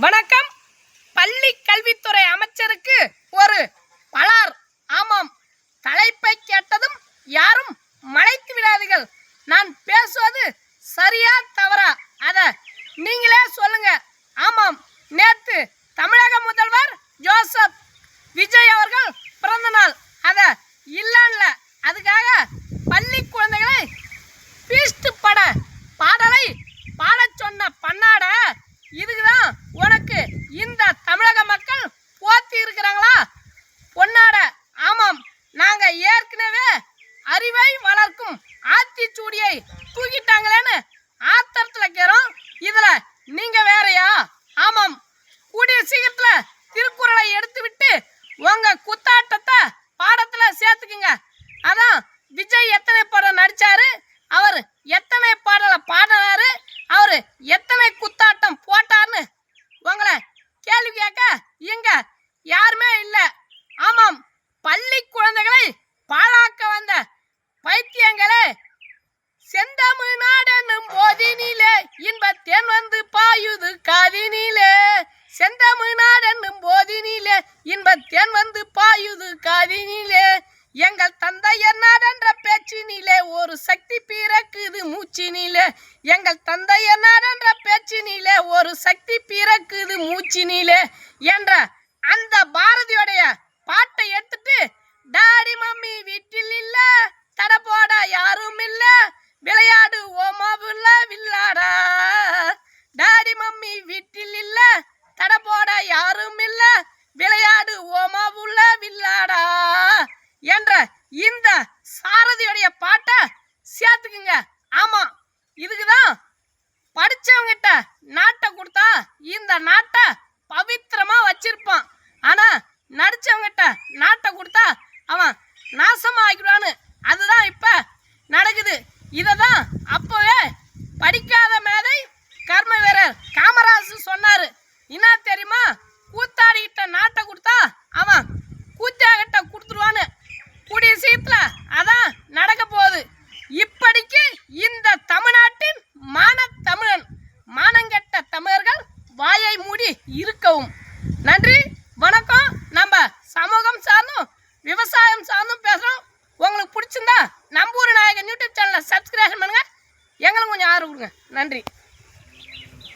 வணக்கம். பள்ளி கல்வித்துறை அமைச்சருக்கு ஒரு பலார். ஆமாம், தலைப்பை கேட்டதும் யாரும் மலைத்து விடாதீர்கள். நான் பேசுவது சரியா தவறா அத நீங்களே சொல்லுங்க. ஆமாம், நேற்று தமிழக முதல்வர் ஜோசப் விஜய் அவர்கள் பிறந்த நாள். அத இல்ல அதுக்காக பள்ளி குழந்தைகளை பீஸ்ட் பட பாடலை பாடச் சொன்ன பண்ணாட, இதுக்குதான் உனக்கு இந்த தமிழக மக்கள் போத்தி இருக்கிறாங்களா பொன்னாட? ஆமாம், நாங்க ஏற்கனவே அறிவை வளர்க்கும் ஆத்திச்சூடியை தூக்கிட்டாங்களேன்னு ஆத்திரத்துல இருக்கிறோம். இதுல நீங்க வேறையா? ஆமாம், கூடிய சீக்கிரத்துல திருக்குறளை எடுத்து விட்டு உங்க குத்தாட்டத்தை பாடத்துல சேர்த்துக்குங்க. அதான் விஜய் எத்தனை படம் நடிச்சாரு, அவர் எத்தனை பாடலை பாடினாரு, அவரு எத்தனை குத்தாட்டம் போட்டார்னு உங்களை கேள்வி கேட்க இங்க யாருமே இல்லை. ஆமாம், பள்ளி குழந்தைகளை பாழாக்க வந்த பைத்தியங்களே, செந்தமிழ்நாடு என்னும் போதினிலே இன்பத்தேன் வந்து பாயுது காதினிலே. செந்தமிழ்நாடு என்னும் போதினிலே இன்பத்தேன் வந்து பாயுது காதினிலே. எங்கள் தந்தையர் நாடென்ற பேச்சினிலே ஒரு சக்தி பிறக்குது மூச்சினிலே. எங்கள் தந்தையர் நாடென்ற பேச்சினிலே ஒரு சக்தி பிறக்குது மூச்சினிலே என்ற அந்த பாரதியோடைய பாட்டை எடுத்துட்டு, டாடி மம்மி வீட்டில் இல்ல, தட போட யாரும் இல்ல, விளையாடு ஓமாவுள்ள வில்லாடா. டாடி மம்மி வீட்டில் இல்ல, தட போட யாரும் இல்ல, விளையாடு ஓமாவுள்ள வில்லாடா என்ற இந்த சாரதியுடைய பாட்டை சேர்த்துக்குங்க. ஆமா, இதுக்குதான் படிச்சவங்கிட்ட நாட்டை கொடுத்தா இந்த நாட்டை பவித்திரமா வச்சிருப்பான். ஆனா நடிச்சவங்கிட்ட நாட்டை கொடுத்தா அவன் நாசமா ஆக்கிடுவான்னு அதுதான் இப்ப நடக்குது. இததான் அப்பவே படிக்காத மேதை கர்ம வீரர் காமராஜ் சொன்னாரு. என்ன தெரியுமா? கூத்தாடிக்கிட்ட நாட்டை கொடுத்தா அவன் கூத்தாகிட்ட கொடுத்துருவான்னு. கூடிய சீத்துல அதான் நடக்க போகுது. இப்படிக்கு இந்த தமிழ்நாட்டின் தமிழன் மானங்கெட்ட தமிழர்கள் வாயை மூடி இருக்கவும். நன்றி, வணக்கம். நம்ம சமூகம் சார்ந்தும் விவசாயம் சார்ந்தும் பேசுறோம். உங்களுக்கு பிடிச்சிருந்தா நம்ம ஊர் நாயகன் யூடியூப் சேனலை சப்ஸ்கிரைப் பண்ணுங்க. எங்களுக்கு கொஞ்சம் ஆதரவு கொடுங்க. நன்றி.